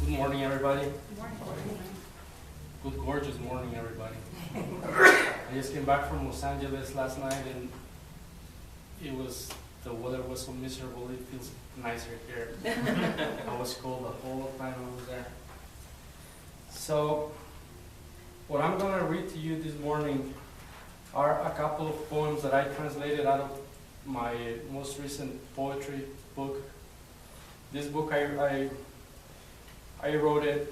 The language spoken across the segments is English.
Good morning, everybody. Good morning. Good, gorgeous morning, everybody. I just came back from Los Angeles last night, and the weather was so miserable. It feels nicer here. I was cold the whole time I was there. So, what I'm going to read to you this morning are a couple of poems that I translated out of my most recent poetry book. This book, I wrote it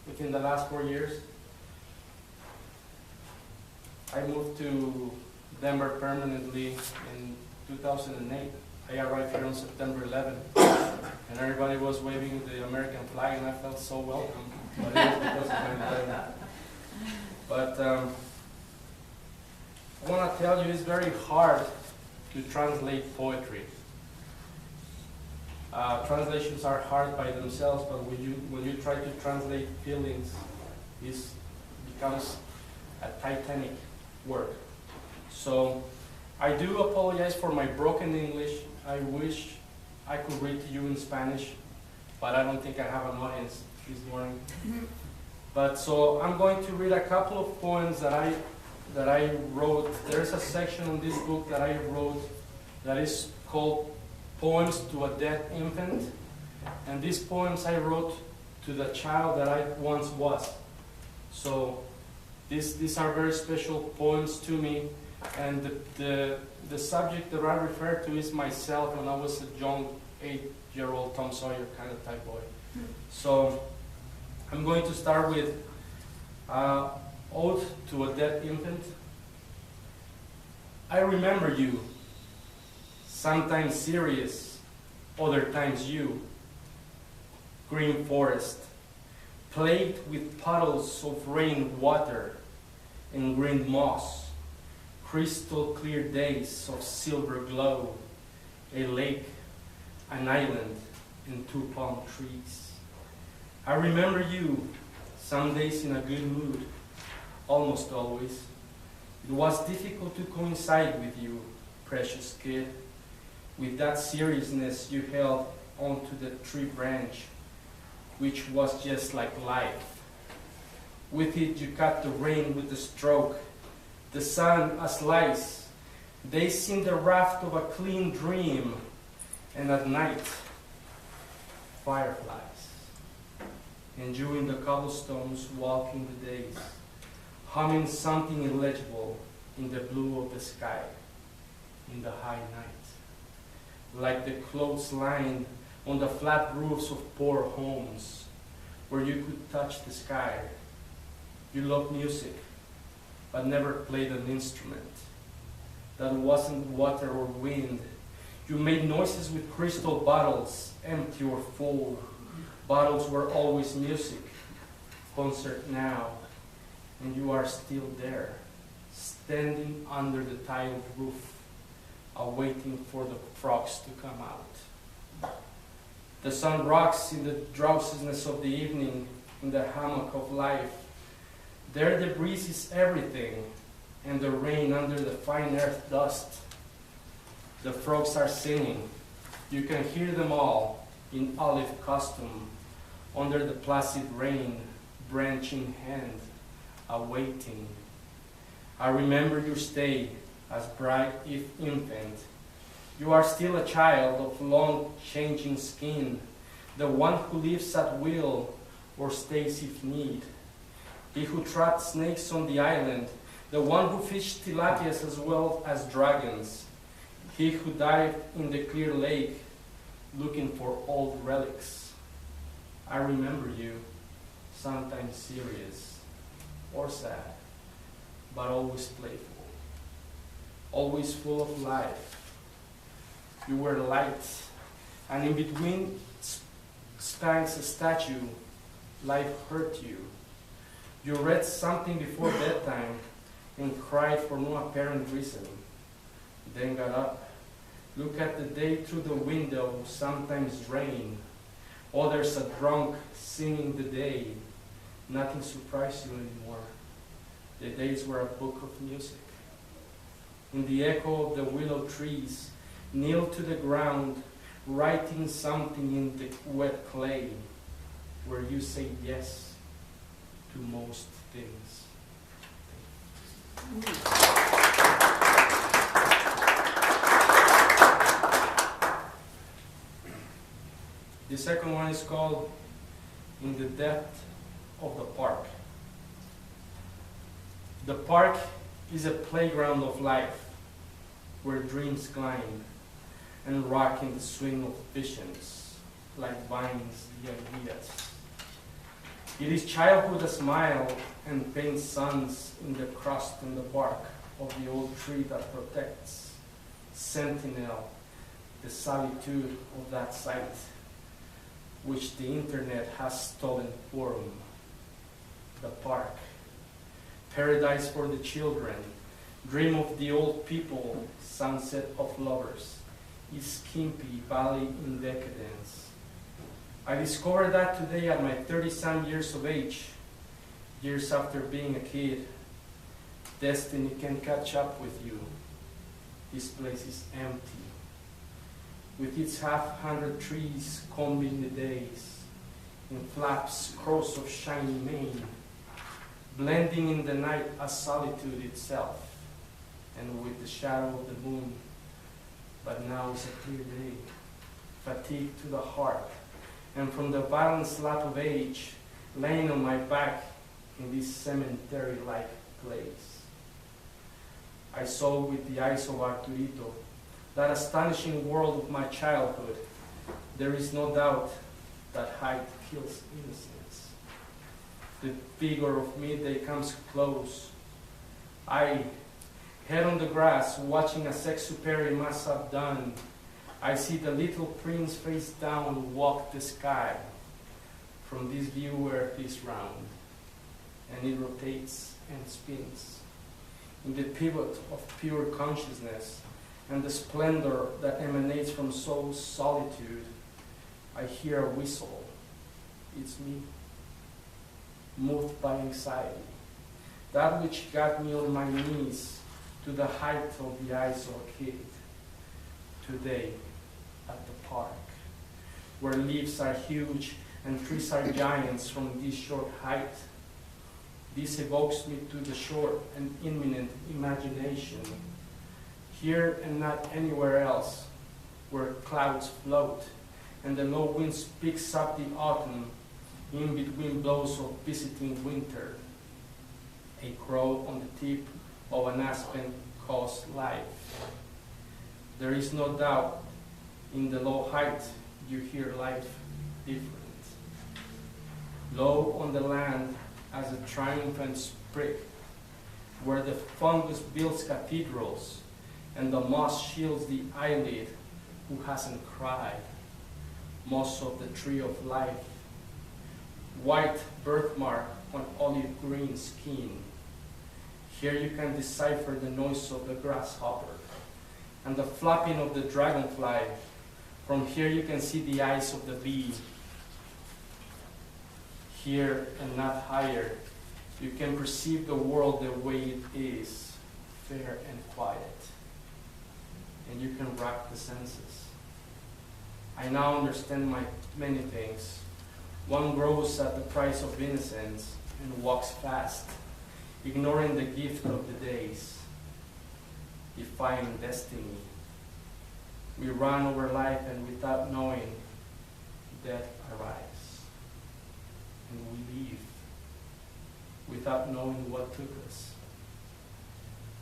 within the last 4 years. I moved to Denver permanently in 2008. I arrived here on September 11th, and everybody was waving the American flag, and I felt so welcome. But it was because of my weather. But I want to tell you, it's very hard to translate poetry. Translations are hard by themselves, but when you try to translate feelings, it becomes a titanic work. So I do apologize for my broken English. I wish I could read to you in Spanish, but I don't think I have an audience this morning. But so I'm going to read a couple of poems that I wrote. There's a section in this book that I wrote that is called Poems to a Dead Infant, and these poems I wrote to the child that I once was. So these are very special poems to me, and the subject that I refer to is myself when I was a young 8-year-old Tom Sawyer kind of type boy. So I'm going to start with Ode to a Dead Infant. I remember you, sometimes serious, other times you. Green forest, plagued with puddles of rain water and green moss, crystal clear days of silver glow, a lake, an island, and 2 palm trees. I remember you, some days in a good mood, almost always. It was difficult to coincide with you, precious kid, with that seriousness you held onto the tree branch, which was just like life. With it you cut the rain with a stroke, the sun a slice. They seemed a raft of a clean dream, and at night, fireflies. And you in the cobblestones walking the days, humming something illegible in the blue of the sky, in the high night. Like the clothesline on the flat roofs of poor homes, where you could touch the sky. You loved music, but never played an instrument that wasn't water or wind. You made noises with crystal bottles, empty or full. Bottles were always music, concert now, and you are still there, standing under the tiled roof, awaiting for the frogs to come out. The sun rocks in the drowsiness of the evening, in the hammock of life. There the breeze is everything, and the rain under the fine earth dust. The frogs are singing. You can hear them all in olive costume, under the placid rain, branch in hand, awaiting. I remember your stay, as bright if infant. You are still a child of long changing skin, the one who lives at will or stays if need. He who trapped snakes on the island, the one who fished tilapias as well as dragons. He who dived in the clear lake looking for old relics. I remember you, sometimes serious or sad, but always playful. Always full of life. You were light, and in between spans a statue, life hurt you. You read something before bedtime and cried for no apparent reason. Then got up, looked at the day through the window, sometimes rain, others a drunk singing the day. Nothing surprised you anymore. The days were a book of music. In the echo of the willow trees, kneel to the ground, writing something in the wet clay. where you say yes to most things. The second one is called In the Depth of the Park. The park is a playground of life where dreams climb and rock in the swing of visions like vines the ideas. It is childhood a smile and paints suns in the crust and the bark of the old tree that protects, sentinel, the solitude of that site which the internet has stolen quorum. The park, paradise for the children, dream of the old people, sunset of lovers, is skimpy valley in decadence. I discovered that today at my 30-some years of age, years after being a kid. Destiny can catch up with you. This place is empty, with its half-hundred trees combing the days, in flaps cross of shiny mane, blending in the night as solitude itself, and with the shadow of the moon. But now is a clear day, fatigue to the heart, and from the violent slap of age, laying on my back in this cemetery-like place. I saw with the eyes of Arturito that astonishing world of my childhood. There is no doubt that height kills innocence. The figure of midday comes close. I, head on the grass, watching a sexupery must have done. I see the little prince face down walk the sky. From this view earth is round, and it rotates and spins. In the pivot of pure consciousness and the splendor that emanates from soul's solitude, I hear a whistle. It's me, moved by anxiety, that which got me on my knees to the height of the eyes of a kid. Today, at the park, where leaves are huge and trees are giants from this short height, this evokes me to the short and imminent imagination, here and not anywhere else, where clouds float and the low wind picks up the autumn in between blows of visiting winter. A crow on the tip of an aspen calls life. There is no doubt in the low height you hear life different. Low on the land as a triumphant sprig, where the fungus builds cathedrals and the moss shields the eyelid who hasn't cried. Moss of the tree of life, white birthmark on olive green skin. Here you can decipher the noise of the grasshopper and the flapping of the dragonfly. From here you can see the eyes of the bee. Here and not higher, you can perceive the world the way it is, fair and quiet. And you can rack the senses. I now understand many things. One grows at the price of innocence and walks fast, ignoring the gift of the days, defying destiny. We run over life, and without knowing, death arrives. And we leave without knowing what took us.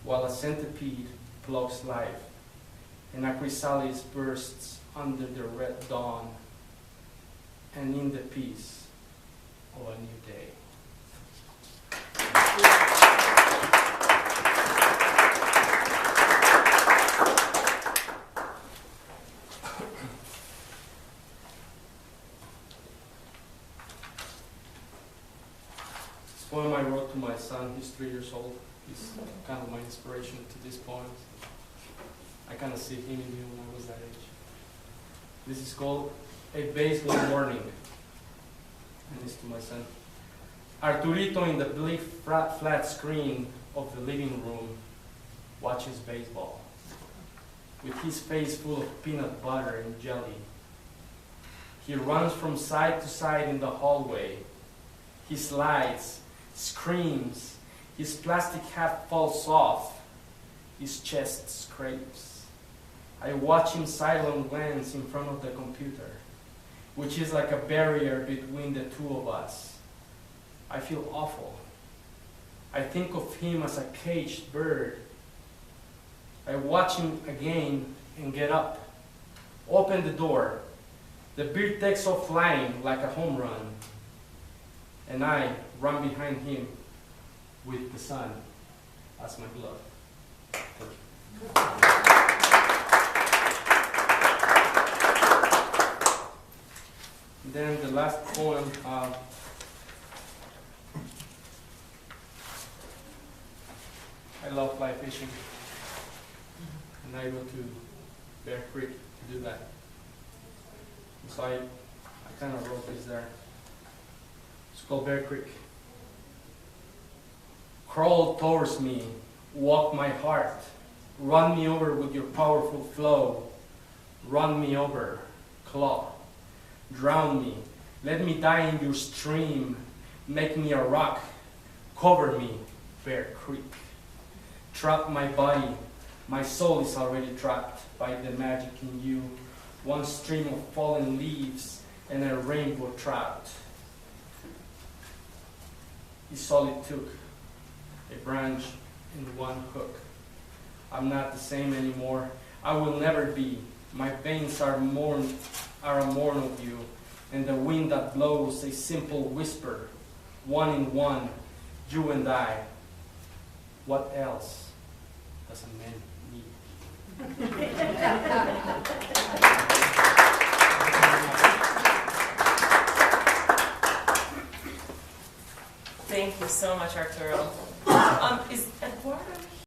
While a centipede plucks life, and a chrysalis bursts under the red dawn, and in the peace of a new day. This poem I wrote to my son. He's 3 years old. He's kind of my inspiration to this poem. I kind of see him in me when I was that age. This is called A Baseball Morning, and it's to my son. Arturito in the bleak flat screen of the living room watches baseball, with his face full of peanut butter and jelly. He runs from side to side in the hallway. He slides, screams. His plastic hat falls off. His chest scrapes. I watch him silent glance in front of the computer, which is like a barrier between the two of us. I feel awful. I think of him as a caged bird. I watch him again and get up, open the door. The bird takes off flying like a home run, and I run behind him with the sun as my glove. Thank you. Then the last poem, I love fly fishing, and I go to Bear Creek to do that. So I kind of wrote this there. It's called Bear Creek. Crawl towards me, walk my heart, run me over with your powerful flow, run me over, claw, drown me, let me die in your stream, make me a rock, cover me, Bear Creek. Trap my body, my soul is already trapped by the magic in you, one stream of fallen leaves and a rainbow trout. It's all it took, a branch and one hook. I'm not the same anymore. I will never be. My veins are a mourn of you, and the wind that blows a simple whisper, one in one, you and I. What else does a man need? Thank you so much, Arturo. Is Eduardo